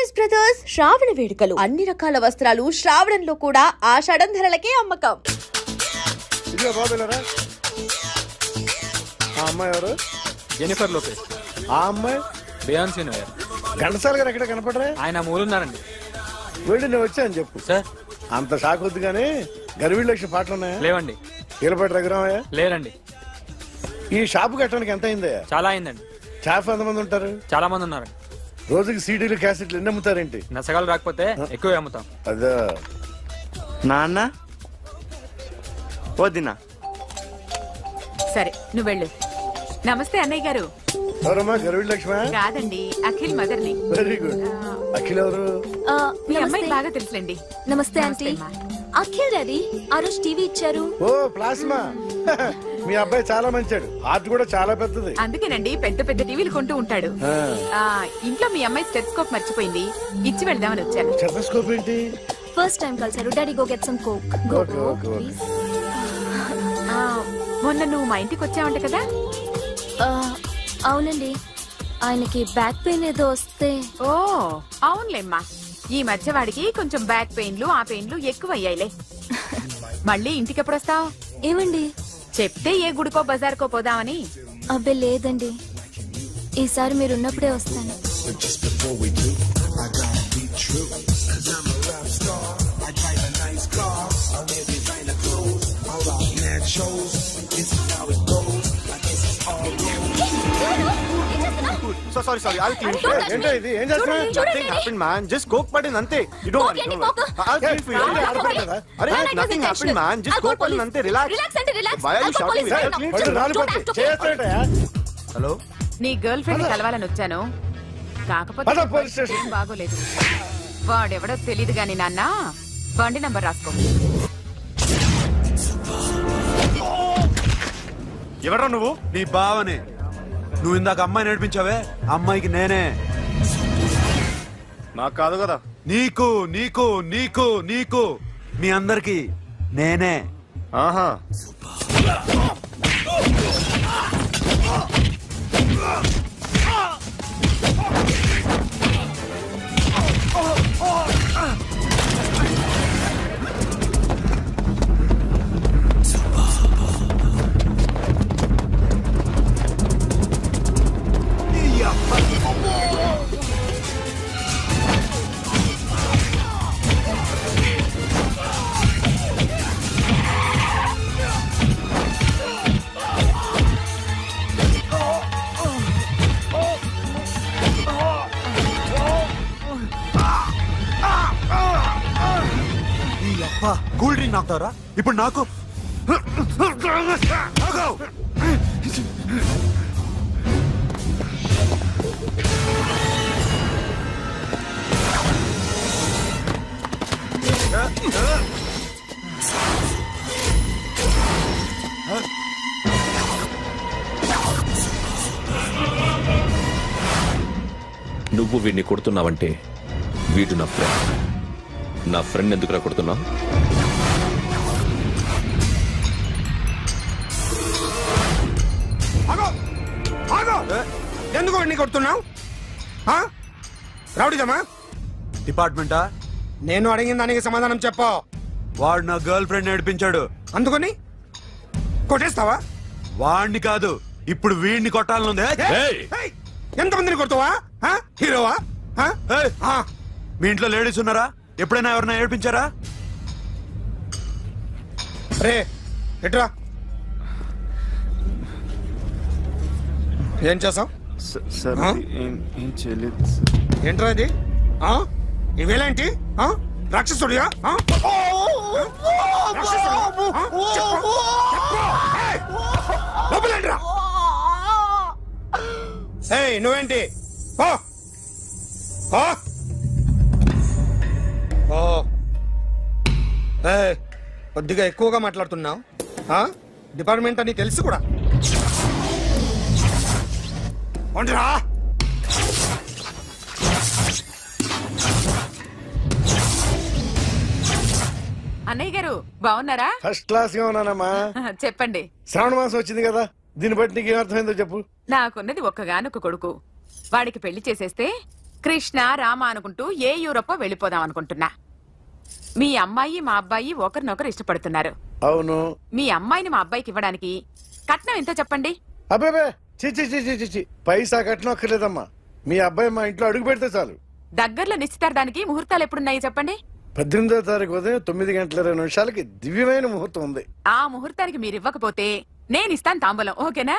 MS brothers శ్రావణ వేడుకలు అన్ని రకాల వస్త్రాలు శ్రావణంలో కూడా ఆషాఢం ధరలకే అమ్మకం. ఇదిగో బాబులరా, ఆ అమ్మాయి ఎవరు? Jennifer Lopez. ఆ అమ్మాయి బియాన్సీ నోయర్. ఘంటసాల గారు ఎక్కడ కనపడరా? ఆయన మూలున్నారండి. వెళ్ళి నేను వచ్చాను చెప్పు సార్. అంత షాక్ వద్దు కానీ గర్వీళ్ళ లక్ష పాటలు ఉన్నాయా? లేవండి. కీలపాటి రఘురామయ్య లేరండి. ఈ షాపు కట్టడానికి ఎంత అయిందా? చాలా అయిందండి. షాప్ ఎంతమంది ఉంటారు? చాలా మంది ఉన్నారండి. రోజుకి సీడీలు క్యాసెట్లు ఎన్ని అమ్ముతారేంటి? నసగాలు రాకపోతే ఎక్కువ అమ్ముతాం. అదే నాన్న వదినా. సరే నువ్వు వెళ్ళు. నమస్తే అన్నయ్య గారు. ఎవరమ్మా? గర్వీళ్ళ లక్ష్మ కాదండి, అఖిల్ మదర్ని. Very good. అఖిల్ ఎవరు? మీ అమ్మాయి బాగా తెలుసులేండి. నమస్తే ఆంటీ. అఖిల్ డాడీ ఆ రోజు టీవీ ఇచ్చారు. ఓ ప్లాస్మా. మీ అబ్బాయి చాలా మంచాడు, హార్ట్ కూడా చాలా పెద్దది. అందుకేనండి పెద్ద పెద్ద టీవీలు కొంటూ ఉంటాడు. ఇంట్లో మీ అమ్మాయి స్టెథోస్కోప్ మర్చిపోయింది, ఇచ్చి వెళ్దామని వచ్చాను. స్టెథోస్కోప్ ఏంటి? ఫస్ట్ టైం కలిసారు. Daddy go get some coke. Go go please. మొన్న నువ్వు మా ఇంటికి వచ్చావంట కదా? అవునండి, ఆయనకి బ్యాక్ పెయిన్ ఏదో వస్తే. ఓ అవునులేమ్మా, ఈ మధ్య వాడికి కొంచెం బ్యాక్ పెయిన్లు ఆ పెయిన్లు ఎక్కువ అయ్యాయిలే. మళ్ళీ ఇంటికి ఎప్పుడు వస్తావు? ఏమండి చెప్తే ఏ గుడికో బజార్కో పోదామని. అబ్బే లేదండి, ఈసారి మీరున్నప్పుడే వస్తాను. Sorry, I'll clean for you. ఏంటో ఇది? ఏం చేస్తున్నా? Nothing happened, man. Just coke putting ante. You don't worry. I'll clean for you. Arey, nothing happened, man. Just coke putting ante. Relax. Why are you shouting? Hello, నీ girl friend కలవాలని వచ్చాను, కాకపోతే police station. ఏం బాగోలేదు. వాడెవడో తెలీదు గాని నాన్న, బండి నంబర్ రాసుకో. ఎవరా నువ్వు? నీ బావనే. నువ్వు ఇందాక అమ్మాయి నడిపించావే, అమ్మాయికి నేనే. నాకు కాదు కదా. నీకు నీకు నీకు నీకు మీ అందరికి నేనే. ఆహా, కూల్ డ్రింక్ నాకుతారా ఇప్పుడు? నాకు నువ్వు వీడిని కొడుతున్నావంటే వీడు నా ఫ్రెండ్. నా ఫ్రెండ్ ఎందుకురా కొడుతున్నావు? ఎందుకు వాడిని కొడుతున్నావు? రౌడీదమ్మా? డిపార్ట్మెంటా? నేను అడిగిన దానికి సమాధానం చెప్పు. వాడు నా గర్ల్ ఫ్రెండ్ నడిపించాడు, అందుకని కొట్టేస్తావా? వాడిని కాదు, ఇప్పుడు వీడిని కొట్టాలనుంది. ఎంతమందిని కొడతావా? హీరోవా? మీ ఇంట్లో లేడీస్ ఉన్నారా? ఎప్పుడైనా ఎవరైనా ఏడిపించారా? రే ఎట్రా, ఏం చేసావు? ఏం చేయలేదు. ఏంట్రా ఇది? ఇవేలాంటి రాక్షసుడియా? లోపలేంట్రా? నువ్వేంటి? కొద్దిగా ఎక్కువగా మాట్లాడుతున్నావు. డిపార్ట్మెంట్ అని తెలుసు కూడా. ఒంటరా అన్నయ్య గారు బాగున్నారా? ఫస్ట్ క్లాస్ గా ఉన్నానమ్మా. చెప్పండి. శ్రావణ మాసం వచ్చింది కదా, దీన్ని బట్టి నీకు ఏమర్థమైందో చెప్పు. నాకున్నది ఒక్కగానొక్క కొడుకు, వాడికి పెళ్లి చేసేస్తే కృష్ణ రామ అనుకుంటూ ఏ యూరోపో వెళ్ళిపోదాం అనుకుంటున్నా. మీ అమ్మాయి మా అబ్బాయి ఒకరినొకరు ఇష్టపడుతున్నారు. అవును. మీ అమ్మాయిని మా అబ్బాయికి ఇవ్వడానికి కట్నం ఎంతో చెప్పండి. అబ్బాబే చిచి పైసా కట్నం అక్కర్లేదమ్మా. మీ అబ్బాయి మా ఇంట్లో అడుగు పెడితే చాలు. దగ్గరలో నిశ్చితార్థానికి ముహూర్తాలు ఎప్పుడున్నాయి చెప్పండి. 18వ తారీఖు ఉదయం 9:20 దివ్యమైన ముహూర్తం ఉంది. ఆ ముహూర్తానికి మీరు ఇవ్వకపోతే నేను ఇస్తాను తాంబూలం. ఓకేనా?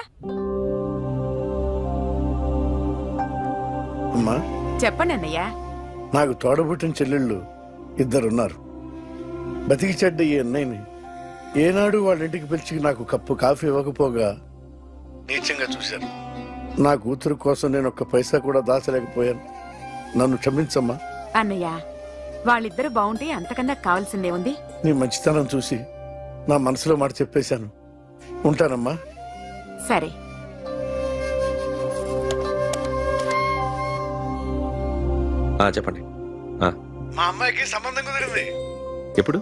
అమ్మా చెప్పండి అన్నయ్య. నాకు తోడబుట్టిన చెల్లెళ్ళు 2 ఉన్నారు. బతికి చెడ్డ ఈ అన్నయ్యని ఏనాడు వాళ్ళ ఇంటికి పిలిచి నాకు కప్పు కాఫీ ఇవ్వకపోగా నీచంగా చూశాను. నా కూతురు కోసం నేను ఒక్క పైసా కూడా దాచలేకపోయాను. నన్ను క్షమించమ్మా. అన్నయ్య, వాళ్ళిద్దరు బాగుంటే అంతకన్నా కావాల్సిందే ఉంది. నీ మంచితనం చూసి నా మనసులో మాట చెప్పేశాను. ఉంటానమ్మా. సరే. చెప్పండి. మా అమ్మాయికి సంబంధం కుదిరింది. ఎప్పుడు?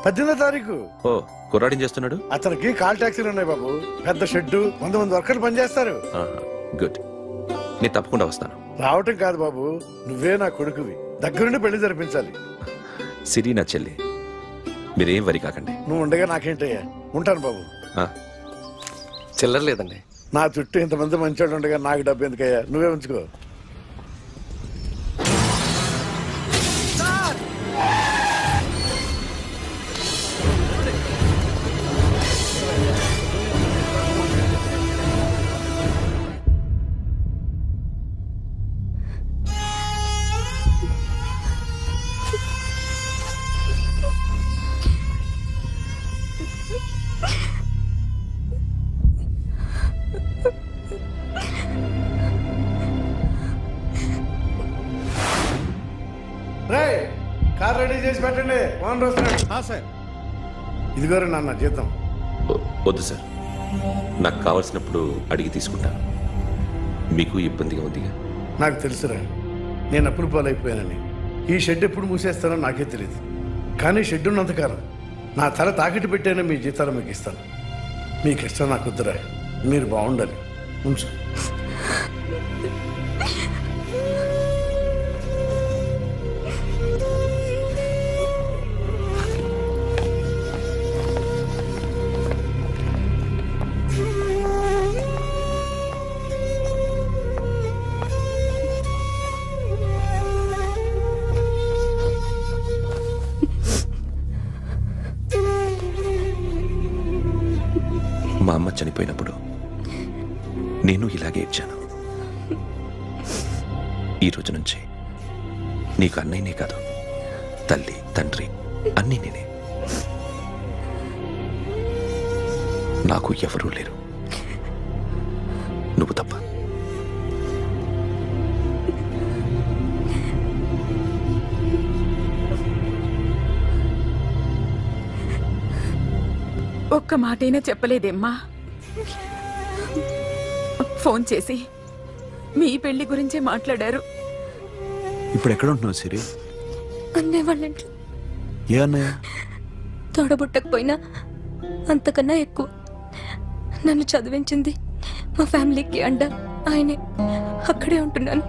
18వ తారీఖు. ఓ, కుర్రాడిని చేస్తున్నాడు. అతనికి కాల్ టాక్సీలు ఉన్నాయి బాబు. పెద్ద షెడ్డు, 100 మంది వర్కర్లు పనిచేస్తారు. గుడ్. నేను తప్పకుండా వస్తాను. రావటం కాదు బాబు, నువ్వే నా కొడుకువి. దగ్గరుండి పెళ్లి జరిపించాలి. సిరి నా చెల్లి, మీరేం వరి కాకండి. నువ్వు ఉండగా నాకేంటయ్యా. ఉంటాను బాబు. చిల్లర లేదండి. నా చుట్టూ ఇంతమంది మంచోళ్ళు ఉండగా నాకు డబ్బు ఎందుకయ్యా? నువ్వే ఉంచుకో. కార్ రెడీ చేసి పెట్టండి. ఓనర్ వస్తున్నాడు. సార్ ఇదిగోరు నాన్న జీతం. వద్దు సార్, నాకు కావాల్సినప్పుడు అడిగి తీసుకుంటాను. మీకు ఇబ్బందిగా ఉందిగా? నాకు తెలుసురా, నేను అప్పులు పాలైపోయానని. ఈ షెడ్ ఎప్పుడు మూసేస్తానో నాకే తెలియదు. కానీ షెడ్ ఉన్నంతకాలం నా తల తాకట్టు పెట్టైనా మీ జీతాలు మీకు ఇస్తాను. మీకు ఇష్టం నాకు వద్దురా. మీరు బాగుండాలి. ఉంచు. మా అమ్మ చనిపోయినప్పుడు నేను ఇలాగే ఇచ్చాను. ఈ రోజు నుంచి నీకు అన్నయ్యనే కాదు, తల్లి తండ్రి అన్నీ నేనే. నాకు ఎవరూ లేరు, నువ్వు తప్ప. ఒక్క మాటైనా చెప్పలేదేమ్మా? ఫోన్ చేసి మీ పెళ్లి గురించే మాట్లాడారు. ఇప్పుడు ఎక్కడ ఉంటున్నావు సిరి? అన్నయ్య వాళ్ళ ఇంట్లో. ఏ అన్నయ్య? తోడబుట్టకపోయినా అంతకన్నా ఎక్కువ నన్ను చదివించింది మా ఫ్యామిలీకి అండ ఆయనే. అక్కడే ఉంటున్నాను.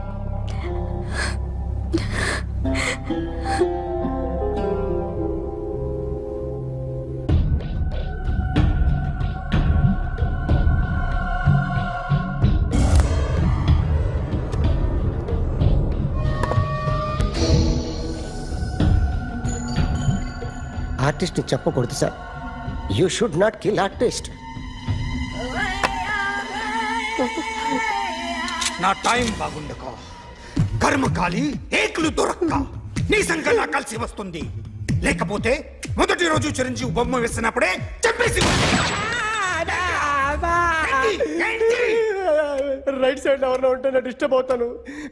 ఆర్టిస్ట్ చెప్పకూడదు sir. You should not kill artist. నా టైం బాగుండక కర్మకాలి ఏకులు దొరక్క నీ సంకల్లా కలిసి వస్తుంది. లేకపోతే మొదటి రోజు చిరంజీవి బొమ్మ వేసినప్పుడే చెప్పేసి రైట్ సైడ్ ఎవరిలో ఉంటే నేను డిస్టర్బ్ అవుతాను.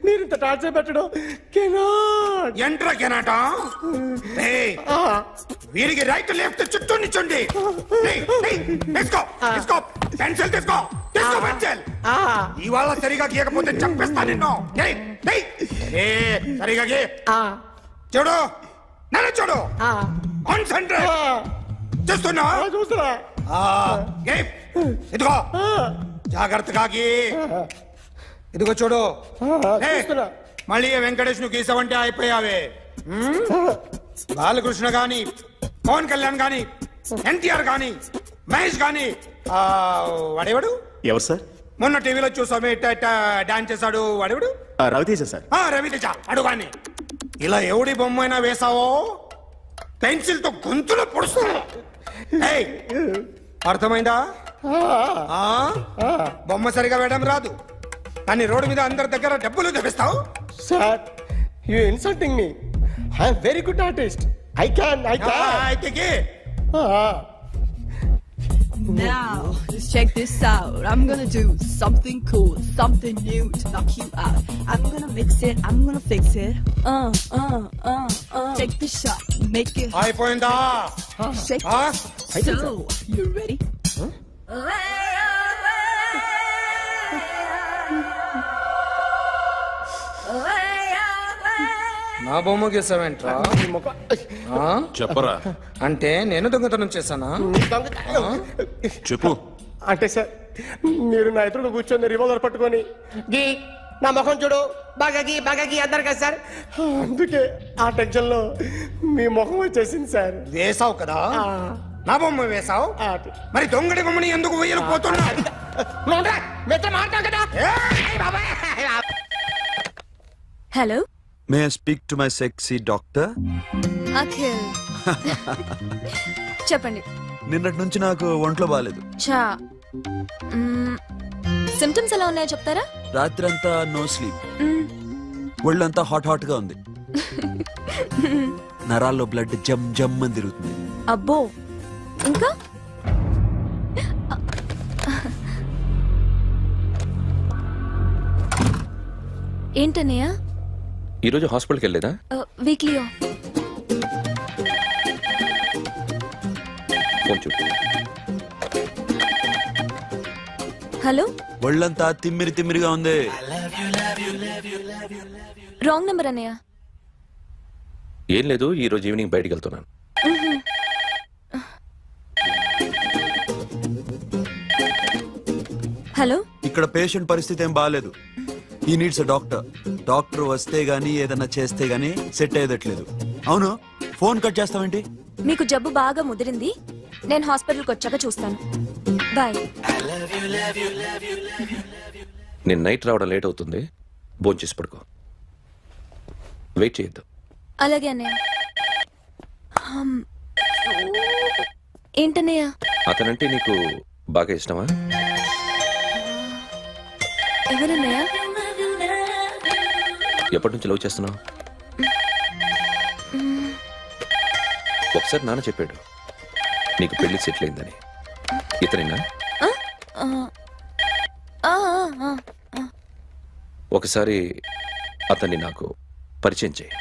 మీరు ఇంత టార్చర్ పెట్టడం ఎంట్రా కెనాట. వీరికి రైట్ లెఫ్ట్ చుట్టూ నిచ్చండి. పెన్సిల్ తీసుకో, పెన్సిల్. ఇవాళ సరిగా గీయకపోతే చంపేస్తా నిన్ను. సరిగా గీ. చూడు, నన్ను చూడు. కాన్సంట్రేట్ చేస్తున్నా. చూస్తున్నా. ఇదిగో జాగ్రత్తగా గీ. ఇదిగో చూడు. మళ్ళీ వెంకటేష్ ను గీసావంటే అయిపోయావే. బాలకృష్ణ గాని, పవన్ కళ్యాణ్ గాని, ఎన్టీఆర్ గాని, మహేష్ గాని, వాడేవాడు ఎవరు సార్? మొన్న టీవీలో చూసామే డాన్స్ చేశాడు వాడేవాడు? రవితేజ సార్. రవితేజ అడుగాని. ఇలా ఎవడి బొమ్మ అయినా వేసావో పెన్సిల్ తో గొంతులో పొడుస్తా. అర్థమైందా? బొమ్మ సరిగా వేయడం రాదు కానీ రోడ్డు మీద అందరి దగ్గర డబ్బులు తెప్పిస్తావు. Sir you insulting me. I am very good artist. I can. Now, let's check this out. I'm gonna do something cool, something new to knock you out. I'm gonna mix it, I'm gonna fix it. Take the shot, make it. అయిపోయిందా? Shake it. So, you ready? నా బొమ్మ గీసావేంట్రా? చెప్పరా. అంటే నేను దొంగతనం చేశానా? చెప్పు. అంటే సార్ మీరు నా ఎదురు కూర్చొని రివాల్వర్ పట్టుకొని గీ నా ముఖం చూడు బాగా గీ అన్నారు కదా సార్, అందుకే ఆ టెన్షన్ లో మీ ముఖం వచ్చేసింది సార్. వేసావు కదా, నా బొమ్మ వేసావు, మరి దొంగడి బొమ్మని ఎందుకు వేయలేకపోతున్నా? Hello, may I speak to my sexy doctor? Akhil చెప్పండి. నిన్నటి నుంచి నాకు ఒంట్లో బాగాలేదు. చా సిమ్టమ్స్ ఎలా ఉన్నాయో చెప్తారా? రాత్రి అంతా నో స్లీప్, ఒళ్ళంతా హాట్ గా ఉంది, నరాల్లో బ్లడ్ జమ్ జమ్ అని తిరుగుతుంది. అబ్బో, ఇంకా ఏంటన్నయ్య? ఈరోజు హాస్పిటల్కి వెళ్ళలేదా? వీక్లీ ఫోన్ చూడు. హలో, ఒళ్ళంతా తిమ్మిరిగా ఉంది. రాంగ్ నెంబర్ అన్నయ్య. ఏం లేదు, ఈరోజు ఈవినింగ్ బయటికి వెళ్తున్నాను. హలో, ఇక్కడ పేషెంట్ పరిస్థితి ఏం బాగాలేదు. ఈ నీడ్స్ డాక్టర్. డాక్టర్ వస్తే గానీ ఏదన్నా చేస్తే గానీ సెట్ అయ్యేదట్లేదు. అవును, ఫోన్ కట్ చేస్తావేంటి? మీకు జబ్బు బాగా ముదిరింది, నేను హాస్పిటల్కి వచ్చాక చూస్తాను. బాయ్. నేను నైట్ రావడం లేట్ అవుతుంది, భోంచేసి పడుకో, వెయిట్ చేయొద్దు. అలాగే అన్నయ్య. ఏంటన్నయ్య? అతనంటే నీకు బాగా ఇష్టమా? ఎవరన్నయ్య? ఎప్పటి నుంచి లవ్ చేస్తున్నావు? ఒకసారి నాన్న చెప్పాడు నీకు పెళ్లి సెటిల్ అయిందని. ఇతనేనా? ఒకసారి అతన్ని నాకు పరిచయం చేయి,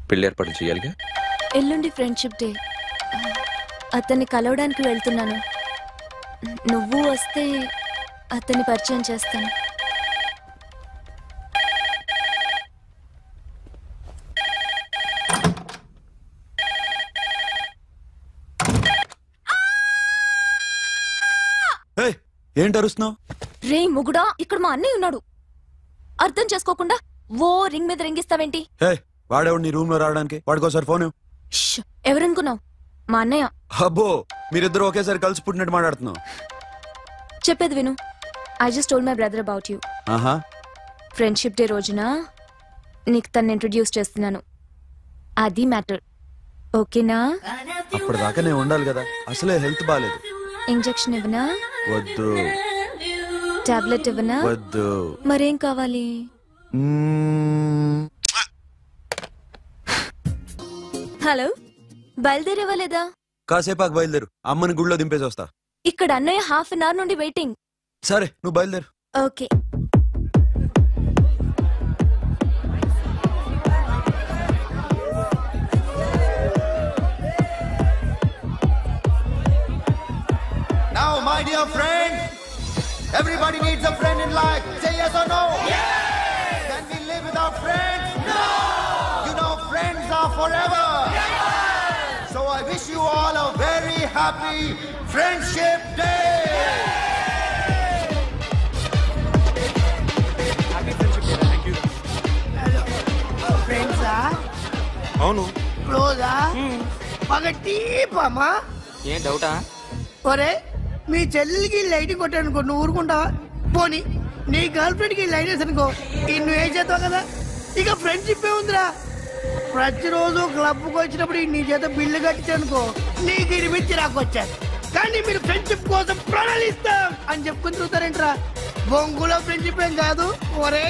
పెళ్లి ఏర్పాటు చేయాలిగా. ఎల్లుండి ఫ్రెండ్షిప్ డే, అతన్ని కలవడానికి వెళ్తున్నాను. నువ్వు వస్తే అతన్ని పరిచయం చేస్తాను. ఏంటి అరుస్తున్నావు? రే ముగుడా, ఇక్కడ మా అన్నయ్య ఉన్నాడు. అర్థం చేసుకోకుండా ఓ రింగ్ మీద రింగిస్తావేంటి? వాడేవాడు నీ రూమ్ లో రావడానికి? వాడికోసారి ఫోన్. ఎవరనుకున్నావు? మా అన్నయ్య. అబ్బో, మీరిద్దరు ఒకేసారి కలిసి పుట్టినట్టు మాట్లాడుతున్నావు. చెప్పేది విను. I just told my brother about you. Friendship day రోజున నీకు తను ఇంట్రడ్యూస్ చేస్తున్నాను. అది మ్యాటర్. ఓకేనా? అప్పటిదాకా నేను ఉండాలి కదా, అసలే హెల్త్ బాగాలేదు. ఇంజెక్షన్ ఇవ్వనా? వద్దు. టాబ్లెట్ ఇవ్వనా? వద్దు. మరేం కావాలి? హలో, బయలుదేరేవలేదా? కాసేపాకు బయలుదేరు, అమ్మని గుళ్ళో దింపేసి వస్తా. ఇక్కడ అన్నయ్య హాఫ్ అన్ అవర్ నుండి వెయిటింగ్. సరే, నువ్వు బయలుదేరు. Okay. Now, my dear friend, everybody needs a friend in life. Say yes or no. Yes. Can we live without friends? No. You know, friends are forever. Yes. So I wish you all a very happy Friendship Day. Happy Friendship Day. Thank you. అవును. రోజా పగటి పామా ఏం డౌటా? ఒరే మీ చెల్లెలికి lighting కొట్టానుకో నువ్వు ఊరుకుంటావా? పోనీ నీ girl friend కి లైట్ వేసి అనుకో నువ్వు ఏం చేస్తావు కదా. ఇక ఫ్రెండ్షిప్ ఏ ఉందిరా. ప్రతిరోజు క్లబ్కి వచ్చినప్పుడు నీ చేత బిల్లు కట్టించనుకో నీకు ఇరిమిచ్చి రాకొచ్చాను. కానీ మీరు ఫ్రెండ్షిప్ కోసం ప్రాణాలు ఇస్తాం అని చెప్పుకుని చూస్తారేంట్రా? బొంగులో ఫ్రెండ్షిప్ ఏం కాదు. ఒరే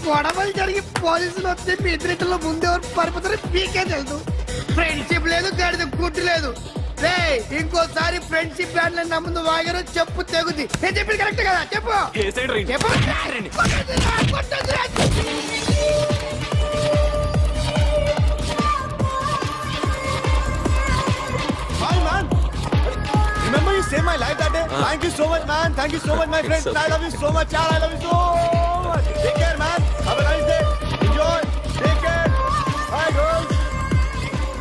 గొడవలు జరిగి పోలీసులు వస్తే మీ ఇద్దరిలో ముందెవరు పరిపోతారో మీకే తెలుసు. ఫ్రెండ్షిప్ లేదు గాడిద గుడ్డు లేదు. రే ఇంకోసారి ఫ్రెండ్షిప్ బ్యాండ్ నా ముందు వాగారో చెప్పు తెగుద్ది. నేను చెప్పింది కరెక్ట్ కదా? చెప్పు చెప్పు. Remember you saved my life that day? Thank you so much, man. Thank you so much, my friend. I love you so much, yaar. I love you so much. Take care, man. Have a nice day. Enjoy. Take care. Bye, girls.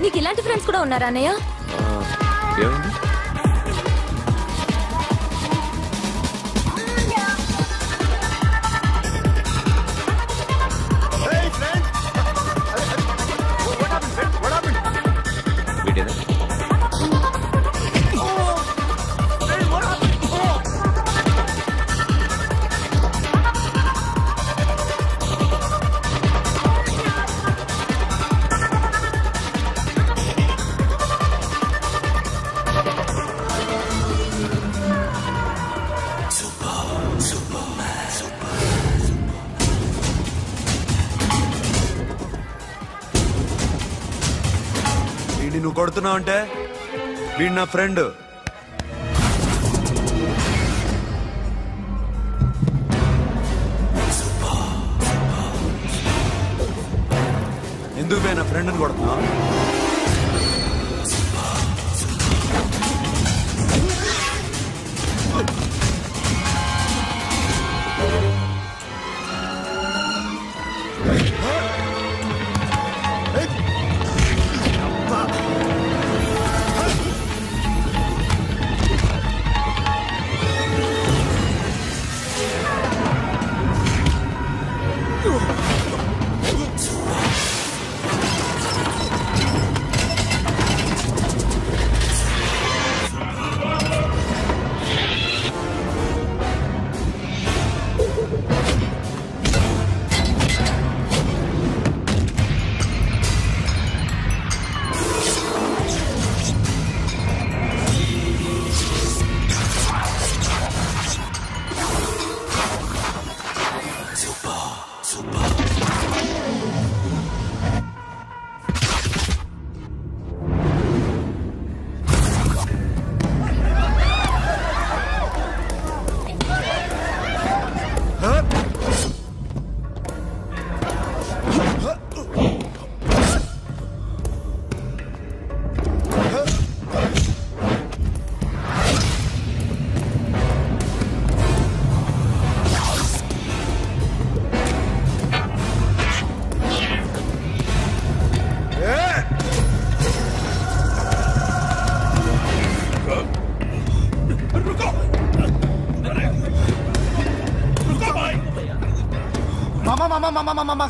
నీకు ఇలాంటి friends కూడా ఉన్నారా అన్నయ్య? ఏమైంది? Hey, friend. What happened, friend? What happened? వీడేనా? నువ్వు కొడుతున్నావు అంటే వీడు నా ఫ్రెండ్. ఎందుకు నా ఫ్రెండ్ని కొడుతున్నావు?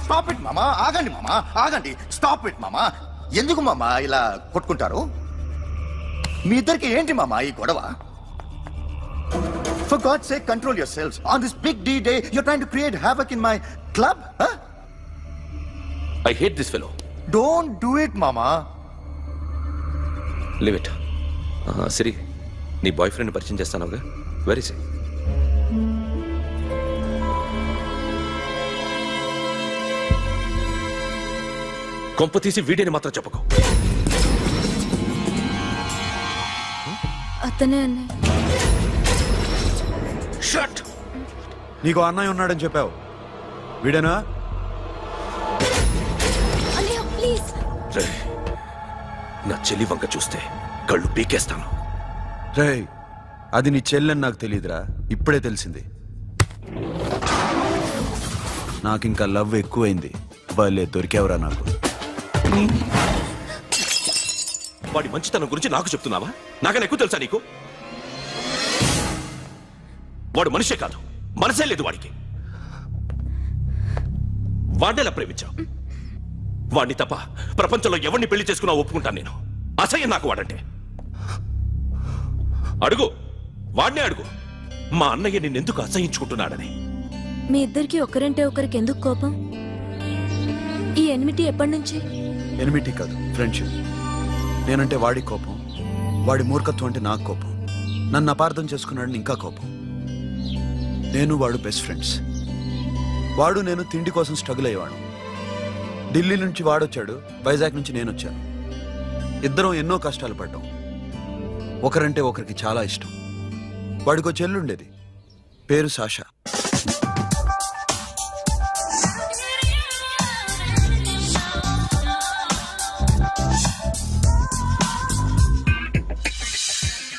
స్టాప్ ఇట్ మామా. ఆగండి మామా, ఆగండి. స్టాప్ ఇట్ మామా. ఎందుకు మామా ఇలా కొట్టుకుంటారు? మీ ఇద్దరికి ఏంటి మామా ఈ గొడవ? For God's sake, control yourselves. On this big D day, you're trying to create havoc in my club? Huh? I hate this fellow. Don't do it, mama. Leave it. Siri, నీ బాయ్ ఫ్రెండ్ పరిచయం చేస్తానుగా. Very సే. కొంప తీసి వీడిని మాత్రం చెప్పకు. అతనే అన్నయ్య. Shut. నీకు అన్నయ్య ఉన్నాడని చెప్పావు, వీడేనా? నా చెల్లి వంక చూస్తే కళ్ళు పీకేస్తాను. రే, అది నీ చెల్లెని నాకు తెలియదురా, ఇప్పుడే తెలిసింది. నాకింకా లవ్ ఎక్కువైంది. వాళ్ళే దొరికేవరా నాకు. వాడి మంచితనం గురించి నాకు చెప్తున్నావా? నాకన్నా ఎక్కువ తెలుసా నీకు? వాడు మనిషే కాదు, మనసే లేదు వాడికి. వాడేలా ప్రేమించావు? వాణ్ణి తప్ప ప్రపంచంలో ఎవరిని పెళ్లి చేసుకున్నా ఒప్పుకుంటాను నేను. అసహ్యం నాకు వాడంటే. అడుగు, వాణ్ణే అడుగు, మా అన్నయ్య నిన్నెందుకు అసహించుకుంటున్నాడని. మీ ఇద్దరికి ఒకరంటే ఒకరికి ఎందుకు కోపం? ఈ ఎనిమిటీ ఎప్పటి నుంచి? ఎనిమిటీ కాదు, ఫ్రెండ్షిప్. నేనంటే వాడి కోపం, వాడి మూర్ఖత్వం అంటే నాకు కోపం. నన్ను అపార్థం చేసుకున్నాడని ఇంకా కోపం. నేను వాడు బెస్ట్ ఫ్రెండ్స్. వాడు నేను తిండి కోసం స్ట్రగుల్ అయ్యేవాడు. ఢిల్లీ నుంచి వాడొచ్చాడు, వైజాగ్ నుంచి నేను వచ్చాను. ఇద్దరం ఎన్నో కష్టాలు పడ్డాం. ఒకరంటే ఒకరికి చాలా ఇష్టం. వాడికో చెల్లుండేది, పేరు సాషా.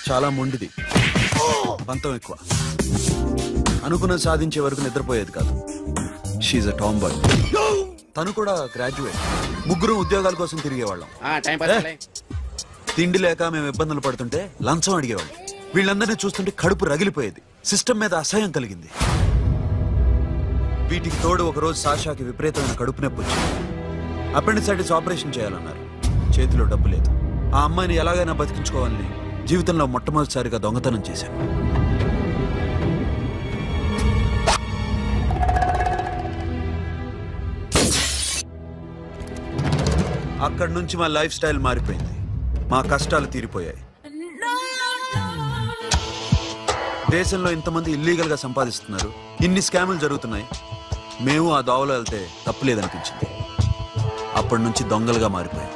చాలా మొండిది, పంతం ఎక్కువ. అనుకున్నది సాధించే వరకు నిద్రపోయేది కాదు. She a tomboy. తను కూడా గ్రాడ్యుయేట్. ముగ్గురు ఉద్యోగాల కోసం తిరిగేవాళ్ళం. తిండి లేక మేము ఇబ్బందులు పడుతుంటే లంచం అడిగేవాళ్ళం. వీళ్ళందరినీ చూస్తుంటే కడుపు రగిలిపోయేది. సిస్టమ్ మీద అసహ్యం కలిగింది. వీటికి తోడు ఒకరోజు సాషాకి విపరీతమైన కడుపు నొప్పి వచ్చింది. అపెండిసైటిస్ ఆపరేషన్ చేయాలన్నారు. చేతిలో డబ్బు లేదు. ఆ అమ్మాయిని ఎలాగైనా బతికించుకోవాలని జీవితంలో మొట్టమొదటిసారిగా దొంగతనం చేశాను. అక్కడి నుంచి మా లైఫ్ స్టైల్ మారిపోయింది. మా కష్టాలు తీరిపోయాయి. దేశంలో ఇంతమంది ఇల్లీగల్ గా సంపాదిస్తున్నారు, ఇన్ని స్కాములు జరుగుతున్నాయి. మేము ఆ దోవలో వెళ్తే తప్పులేదనిపించింది. అప్పటి నుంచి దొంగలుగా మారిపోయాం.